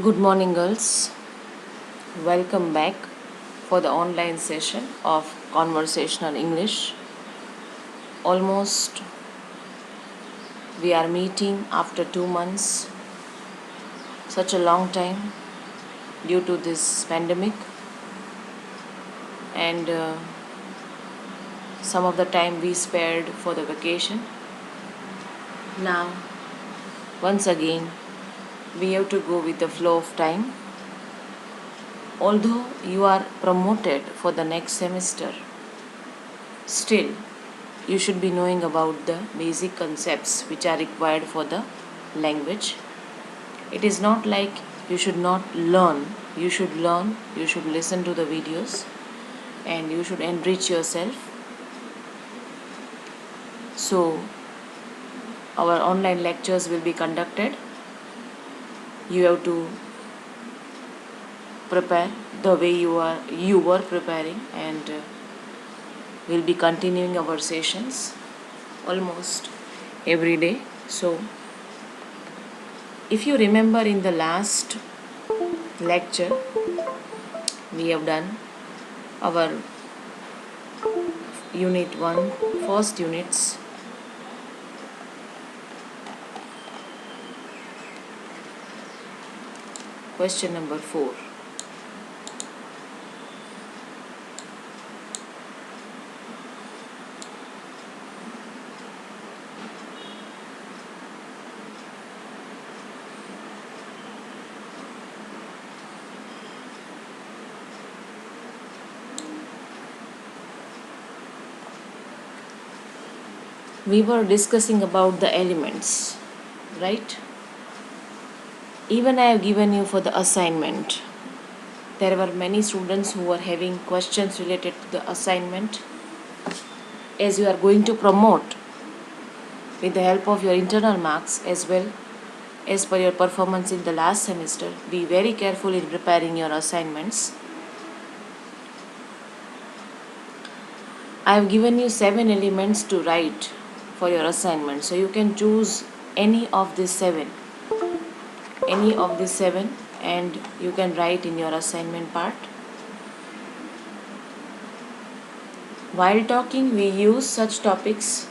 Good morning, girls. Welcome back for the online session of Conversational English. Almost we are meeting after 2 months, such a long time due to this pandemic, and some of the time we spared for the vacation. Now, once again, we have to go with the flow of time. Although you are promoted for the next semester, still you should be knowing about the basic concepts which are required for the language. It is not like you should not learn. You should learn, you should listen to the videos, and you should enrich yourself. So, our online lectures will be conducted. You have to prepare the way you were preparing, and we'll be continuing our sessions almost every day. So, if you remember in the last lecture, we have done our unit 1, first units. Question number 4. We were discussing about the elements, right? Even I have given you for the assignment. There were many students who were having questions related to the assignment. As you are going to promote with the help of your internal marks as well as per your performance in the last semester, be very careful in preparing your assignments. I have given you 7 elements to write for your assignment, so you can choose any of these 7, and you can write in your assignment part. While talking, we use such topics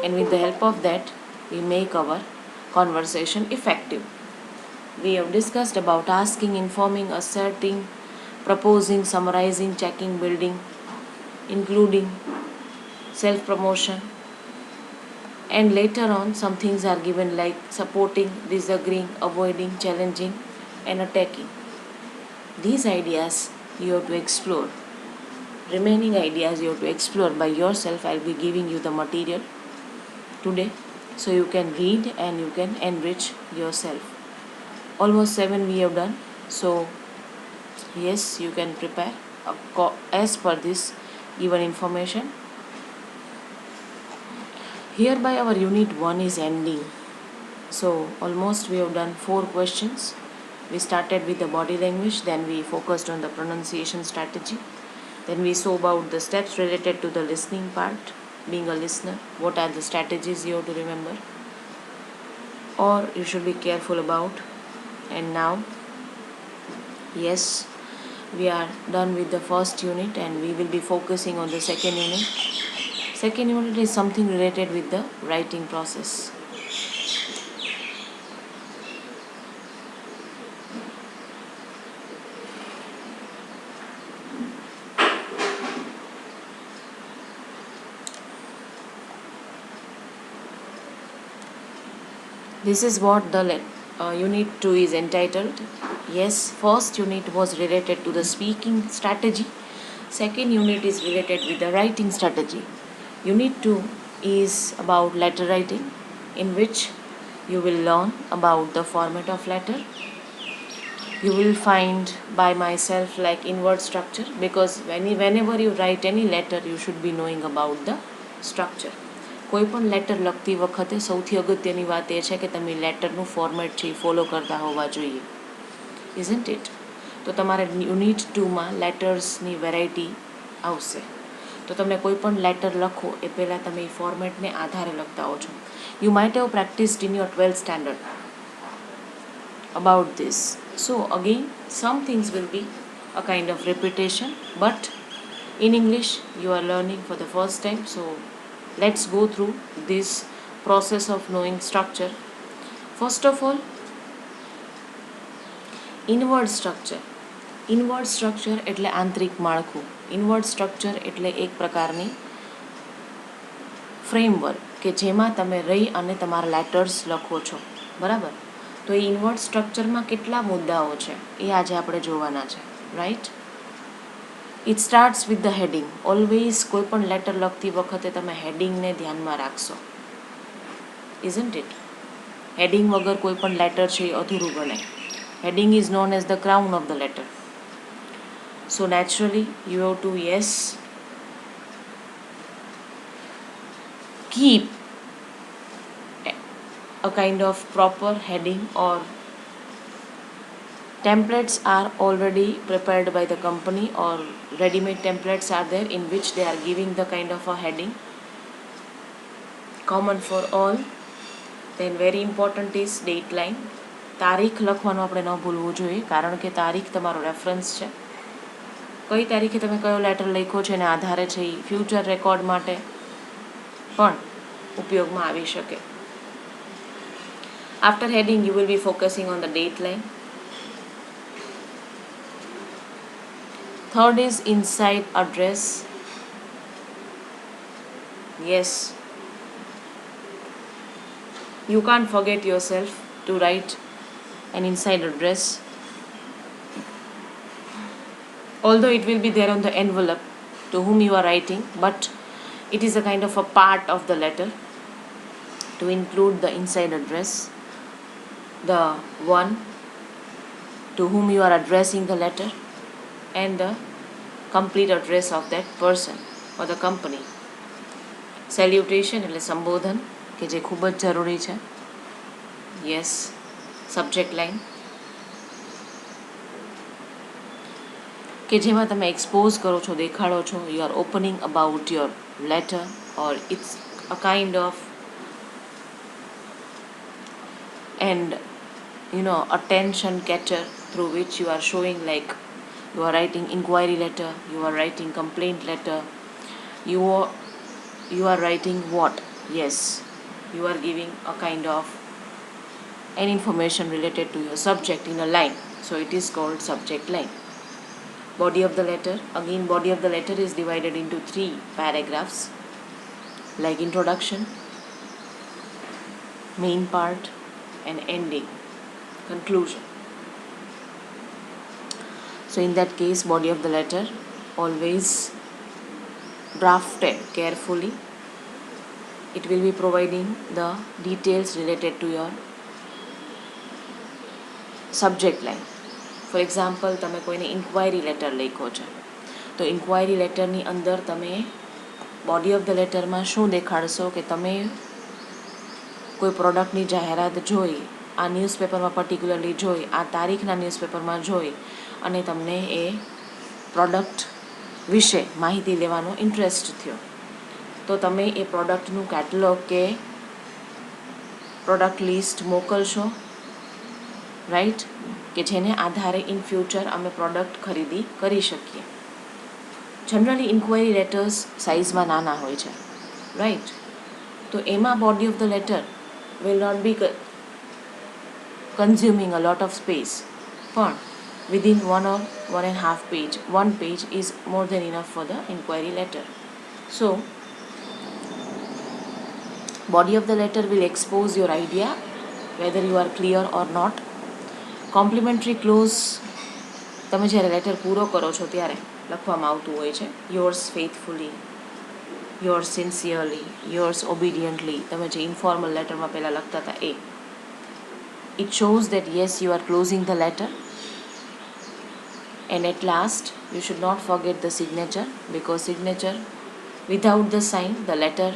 and with the help of that we make our conversation effective. We have discussed about asking, informing, asserting, proposing, summarizing, checking, building, including, self-promotion, and later on some things are given like supporting, disagreeing, avoiding, challenging, and attacking. These ideas you have to explore. Remaining ideas you have to explore by yourself. I'll be giving you the material today so you can read and you can enrich yourself. Almost 7 we have done, so yes, you can prepare as per this given information. Hereby our unit 1 is ending. So almost we have done 4 questions. We started with the body language, then we focused on the pronunciation strategy, then we saw about the steps related to the listening part, being a listener, what are the strategies you have to remember or you should be careful about. And now, yes, we are done with the first unit and we will be focusing on the second unit. Second unit is something related with the writing process. This is what the unit 2 is entitled. Yes, first unit was related to the speaking strategy. Second unit is related with the writing strategy. Unit 2 is about letter writing, in which you will learn about the format of letter. You will find by myself like inward structure, because whenever you write any letter you should be knowing about the structure. કોઈ પણ letter લખતી વખતે સૌથી અગત્યની વાત એ છે કે તમે લેટરનું ફોર્મેટ છે એ ફોલો કરતા હોવા જોઈએ, ઇઝન્ટ ઇટ? તો તમારે યુનિટ 2માં લેટર્સની વેરાયટી આવશે. તો તમે કોઈ પણ લેટર લખો એ પહેલાં તમે એ ફોર્મેટને આધારે લખતા હો છો. You might have practised in your 12th standard about this. So again, some things will be a kind of repetition, but in English you are learning for the first time. So let's go through this process of knowing structure. First of all, inward structure. Inward structure એટલે આંતરિક માળખું. Inward structure એટલે એક પ્રકારની framework કે જેમાં તમે રહી અને તમારા લેટર્સ લખો છો, બરાબર? તો એ ઇનવર્ડ સ્ટ્રક્ચરમાં કેટલા મુદ્દાઓ છે એ આજે આપણે જોવાના છે, right? It starts with the heading. Always કોઈ પણ લેટર લખતી વખતે તમે હેડિંગને ધ્યાનમાં રાખશો, ઇઝન્ટ ઇટ? હેડિંગ વગર કોઈ પણ લેટર છે એ અધૂરું ગણાય. Heading is known as the crown of the letter. So naturally you have to keep a kind of proper heading, or templates are already prepared by the company, or ready-made templates are there in which they are giving the kind of a heading common for all. Then very important is date line. તારીખ લખવાનું આપણે ન ભૂલવું જોઈએ, કારણ કે તારીખ તમારો reference છે. કઈ તારીખે તમે કયો લેટર લખ્યો છે એના આધારે છે એ ફ્યુચર રેકોર્ડ માટે પણ ઉપયોગમાં આવી શકે. After heading you will be focusing on the date line. Third is inside address. Yes, you can't forget yourself to write an inside address, although it will be there on the envelope to whom you are writing, but it is a kind of a part of the letter to include the inside address, the one to whom you are addressing the letter, and the complete address of that person or the company. Salutation એટલે સંબોધન કે જે ખૂબ જ જરૂરી છે. Yes, subject line કે જેમાં તમે એક્સપોઝ કરો છો, દેખાડો છો, you are opening about your letter, or it's a kind of and attention catcher through which you are showing, like you are writing inquiry letter, you are writing complaint letter, you are writing what? Yes, you are giving a kind of an information related to your subject in a line, so it is called subject line. Body of the letter, again body of the letter is divided into 3 paragraphs, like introduction, main part, and ending, conclusion. So in that case, body of the letter always drafted carefully. It will be providing the details related to your subject line. For example, તમે કોઈને inquiry letter લખ્યો છે, તો inquiry લેટરની અંદર તમે body of the લેટરમાં શું દેખાડશો કે તમે કોઈ પ્રોડક્ટની જાહેરાત જોઈ, આ ન્યૂઝપેપરમાં પર્ટિક્યુલરલી જોઈ, આ તારીખના ન્યૂઝપેપરમાં જોઈ અને તમને એ પ્રોડક્ટ વિશે માહિતી લેવાનો ઇન્ટરેસ્ટ થયો, તો તમે એ પ્રોડક્ટનું કેટલોગ કે પ્રોડક્ટ લિસ્ટ મોકલશો, રાઈટ? કે જેને આધારે ઇન ફ્યુચર અમે પ્રોડક્ટ ખરીદી કરી શકીએ. જનરલી ઇન્ક્વાયરી લેટર્સ સાઇઝમાં નાના હોય છે, રાઈટ? તો એમાં body of the letter will not be consuming a lot of space, પણ within 1 or 1.5 page, 1 page is more than enough for the inquiry letter. So body of the letter will expose your idea whether you are clear or not. Complimentary close તમે જ્યારે letter પૂરો કરો છો ત્યારે લખવામાં આવતું હોય છે. Yours faithfully, yours sincerely, yours obediently. તમે જે ઇન્ફોર્મલ લેટરમાં પહેલાં લખતા હતા એ. It shows that yes you are closing the letter. And at last, you should not forget the signature, because signature without the sign, the letter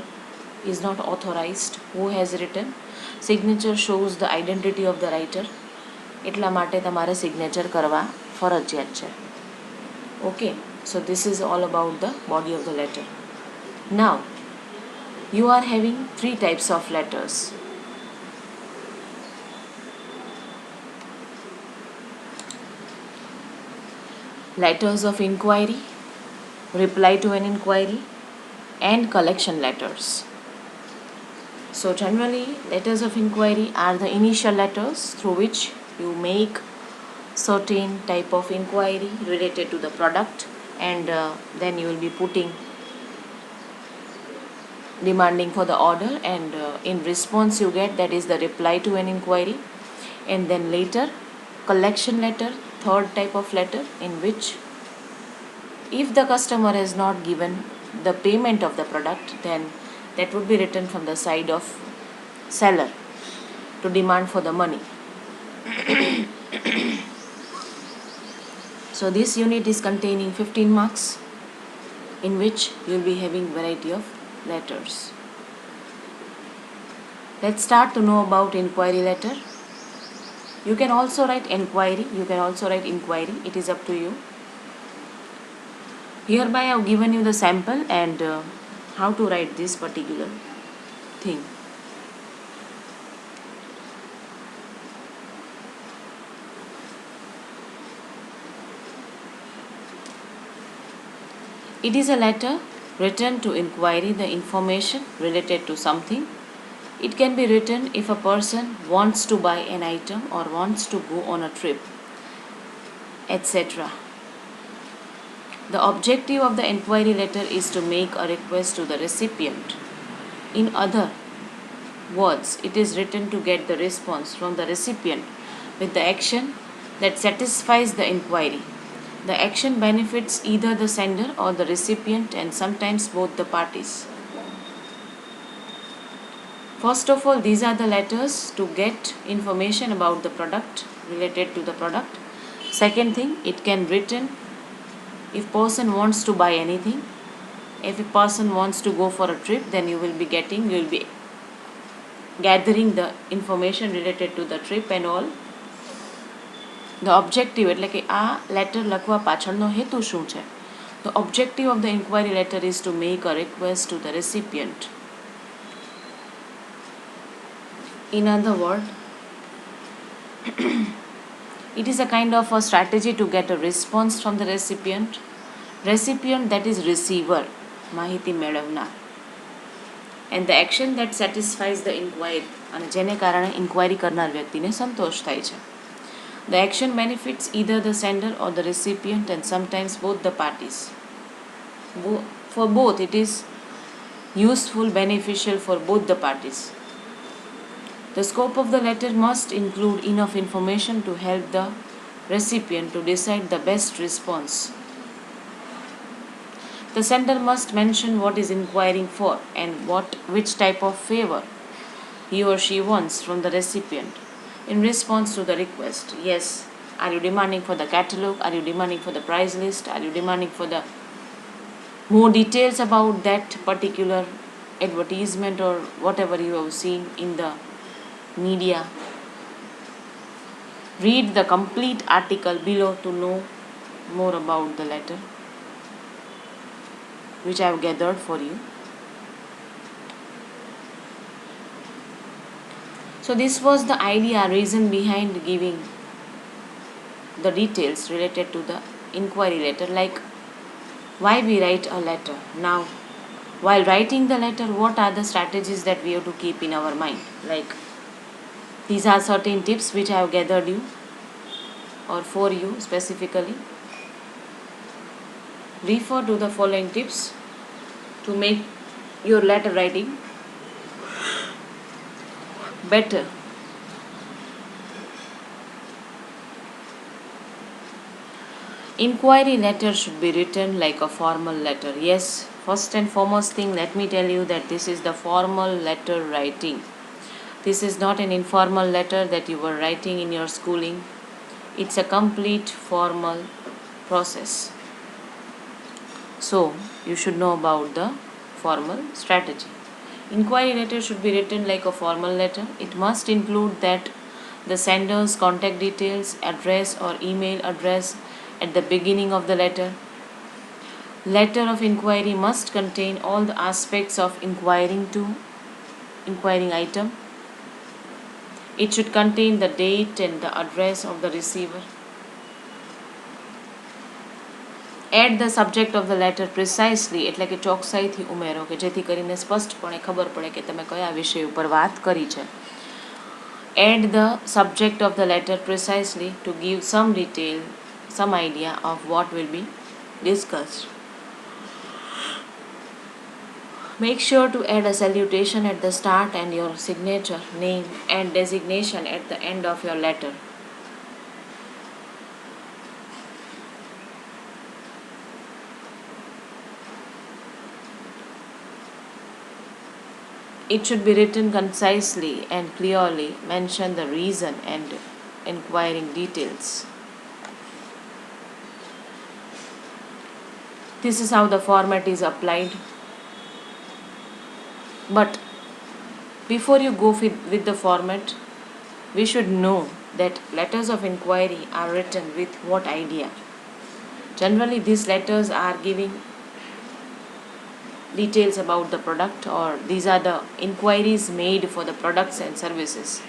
is not authorized. Who has written? Signature shows the identity of the writer. એટલા માટે તમારે signature કરવા ફરજિયાત છે. Okay, so this is all about the body of the letter. Now, you are having three types of letters. Letters of inquiry, reply to an inquiry, and collection letters. So generally, letters of inquiry are the initial letters through which you make certain type of inquiry related to the product, and then you will be putting demanding for the order, and in response you get, that is the reply to an inquiry. And then later, collection letter, third type of letter, in which if the customer has not given the payment of the product, then that would be written from the side of seller to demand for the money. So this unit is containing 15 marks, in which you will be having variety of letters. Let's start to know about inquiry letter. You can also write inquiry, you can also write inquiry, it is up to you. Hereby I have given you the sample and how to write this particular thing. It is a letter written to inquiry the information related to something. It can be written if a person wants to buy an item or wants to go on a trip, etc. The objective of the inquiry letter is to make a request to the recipient. In other words, it is written to get the response from the recipient with the action that satisfies the inquiry. The action benefits either the sender or the recipient, and sometimes both the parties. First of all, these are the letters to get information about the product, related to the product. Second thing, it can written if person wants to buy anything. If a person wants to go for a trip, then you will be gathering the information related to the trip and all. The objective, એટલે કે આ letter લખવા પાછળનો હેતુ શું છે? The objective of the inquiry letter is to make a request to the recipient. In other words, it is a kind of a strategy to get a response from the recipient. Recipient, that is receiver, માહિતી મેળવનાર. And the action that satisfies the inquiry, અને જેને કારણે inquiry કરનાર વ્યક્તિને સંતોષ થાય છે. The action benefits either the sender or the recipient, and sometimes both the parties. For both, it is useful, beneficial for both the parties. The scope of the letter must include enough information to help the recipient to decide the best response. The sender must mention what is inquiring for and which type of favor he or she wants from the recipient in response to the request. Yes, are you demanding for the catalog? Are you demanding for the price list? Are you demanding for the more details about that particular advertisement or whatever you have seen in the media? Read the complete article below to know more about the letter, which I have gathered for you. So this was the idea, reason behind giving the details related to the inquiry letter, like why we write a letter. Now, while writing the letter, what are the strategies that we have to keep in our mind? Like, these are certain tips which I have gathered you, or for you specifically. Refer to the following tips to make your letter writing better. Inquiry letter should be written like a formal letter. Yes, first and foremost thing, let me tell you that this is the formal letter writing. This is not an informal letter that you were writing in your schooling. It's a complete formal process. So, you should know about the formal strategy. Inquiry letter should be written like a formal letter. It must include that the sender's contact details, address or email address at the beginning of the letter. Letter of inquiry must contain all the aspects of inquiring item. It should contain the date and the address of the receiver. Add the subject of the letter precisely, એટલે કે ચોકસાઈથી ઉમેરો કે જેથી કરીને સ્પષ્ટપણે ખબર પડે કે તમે કયા વિષય ઉપર વાત કરી છે. Add the subject of the letter precisely to give some detail, some idea of what will be discussed. Make sure to add a salutation at the start and your signature, name and designation at the end of your letter. It should be written concisely and clearly, mention the reason and inquiring details. This is how the format is applied. But before you go with the format, we should know that letters of inquiry are written with what idea. Generally, these letters are giving details about the product, or these are the inquiries made for the products and services.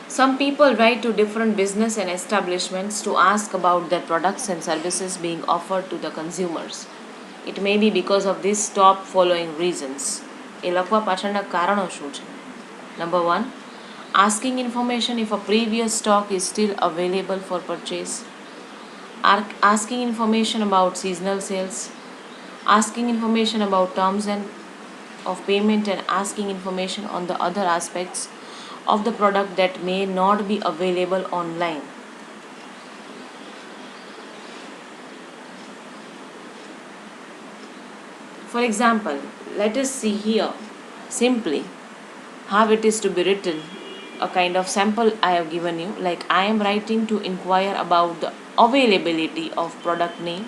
Some people write to different business and establishments to ask about their products and services being offered to the consumers. It may be because of these top following reasons. એ લખવા પાછળના કારણો શું છે? Number 1, asking information if a previous stock is still available for purchase. Asking information about seasonal sales. Asking information about terms and of payment, and asking information on the other aspects of the product that may not be available online. For example, let us see here simply how it is to be written. A kind of sample I have given you, like I am writing to inquire about the availability of product name.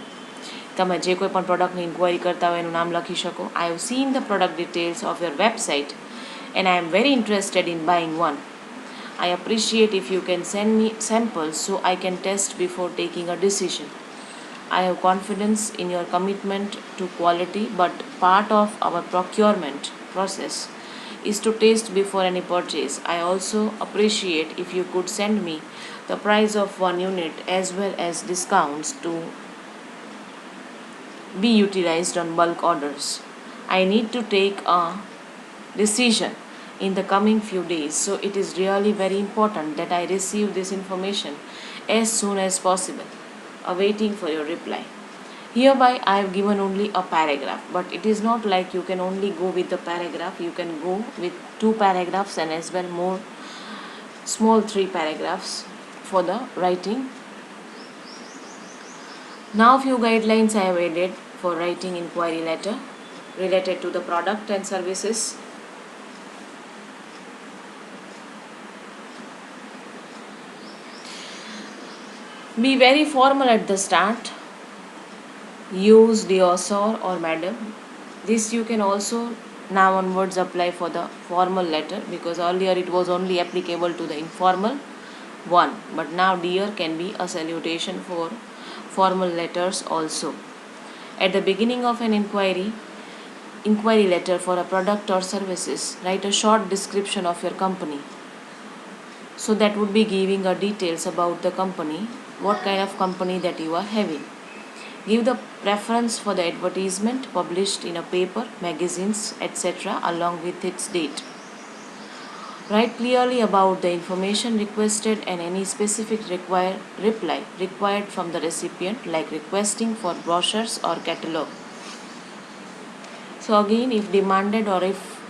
તમે જે કોઈ પણ પ્રોડક્ટની inquiry કરતા હોય એનું નામ લખી શકો. I have seen the product details of your website and I am very interested in buying one. I appreciate if you can send me samples so I can test before taking a decision. I have confidence in your commitment to quality, but part of our procurement process is to taste before any purchase. I also appreciate if you could send me the price of one unit as well as discounts to be utilized on bulk orders. I need to take a decision in the coming few days, so it is really very important that I receive this information as soon as possible. Awaiting for your reply. Hereby I have given only a paragraph, but it is not like you can only go with the paragraph. You can go with 2 paragraphs and as well more small 3 paragraphs for the writing. Now few guidelines I have added for writing inquiry letter related to the product and services. Be very formal at the start. Use dear sir or madam. This you can also now onwards apply for the formal letter, because earlier it was only applicable to the informal one, but now dear can be a salutation for formal letters also. At the beginning of an inquiry letter for a product or services, write a short description of your company. So that would be giving a details about the company, what kind of company that you are having. Give the preference for the advertisement published in a paper, magazines, etc. along with its date. Write clearly about the information requested and any specific reply required from the recipient, like requesting for brochures or catalog. So again, if demanded, or if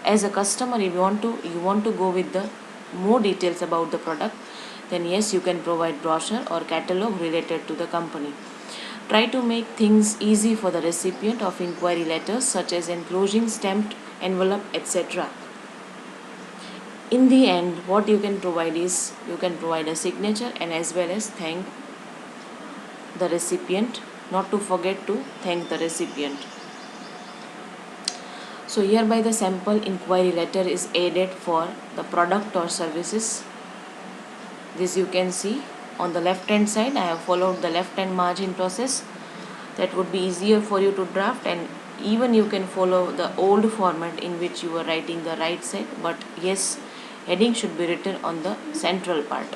as a customer you want to go with the more details about the product, then yes, you can provide brochure or catalog related to the company. Try to make things easy for the recipient of inquiry letters, such as enclosing stamped envelope, etc. In the end, what you can provide is you can provide a signature and as well as thank the recipient. Not to forget to thank the recipient. So hereby the sample inquiry letter is added for the product or services. This you can see On the left hand side, I have followed the left hand margin process. That would be easier for you to draft, and even you can follow the old format in which you were writing the right side, but yes, heading should be written on the central part.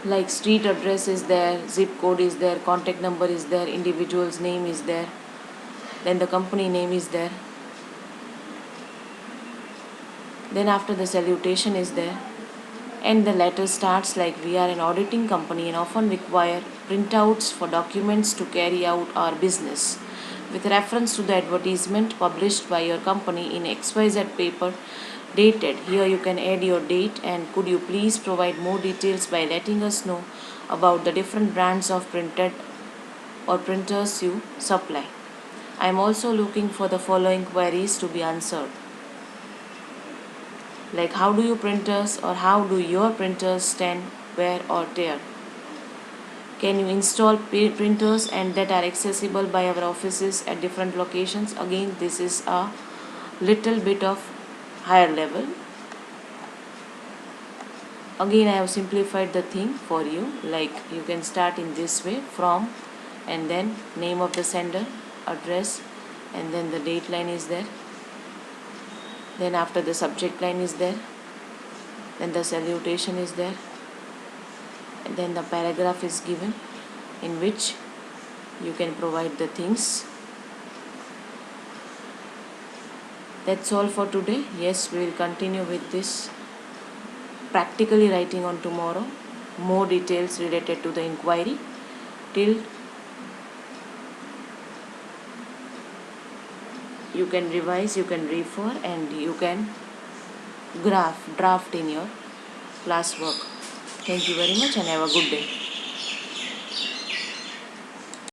Like street address is there, zip code is there, contact number is there, individual's name is there, then the company name is there. Then after the salutation is there, and the letter starts like, we are an auditing company and often require printouts for documents to carry out our business. With reference to the advertisement published by your company in XYZ paper dated, here you can add your date, and could you please provide more details by letting us know about the different brands of printed or printers you supply. I am also looking for the following queries to be answered, like how do you printers or how do your printers stand, wear or tear? Can you install printers and that are accessible by our offices at different locations? Again, this is a little bit of higher level. Again, I have simplified the thing for you, like you can start in this way, from, and then name of the sender, address, and then the date line is there. Then after the subject line is there, then the salutation is there, and then the paragraph is given in which you can provide the things. That's all for today. Yes, we will continue with this practically writing on tomorrow, more details related to the inquiry. Till you can revise, you can refer, and you can draft in your classwork. Thank you very much and have a good day.